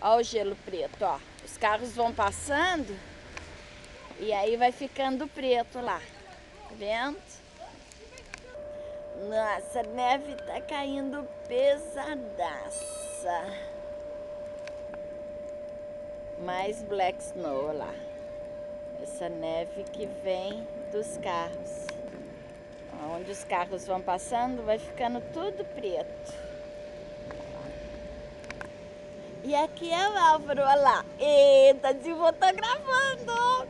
Ó o gelo preto, ó. Os carros vão passando e aí vai ficando preto lá. Tá vendo? Nossa, a neve tá caindo pesadaça. Mais black snow lá. Essa neve que vem dos carros. Onde os carros vão passando, vai ficando tudo preto. E aqui é o Álvaro, olha lá. Eita, te fotografando.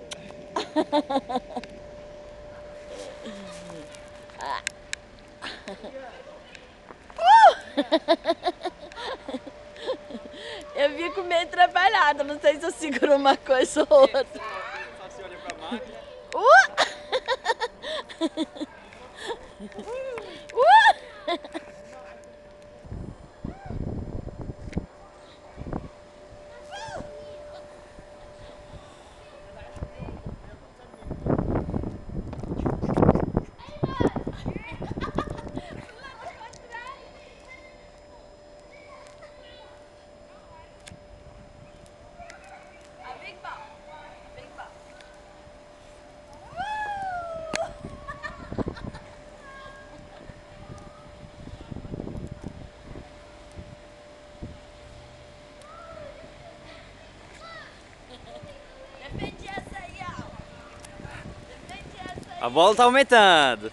Eu fico meio atrapalhada, não sei se eu seguro uma coisa ou outra. Só se olha pra máquina. A bola tá aumentando.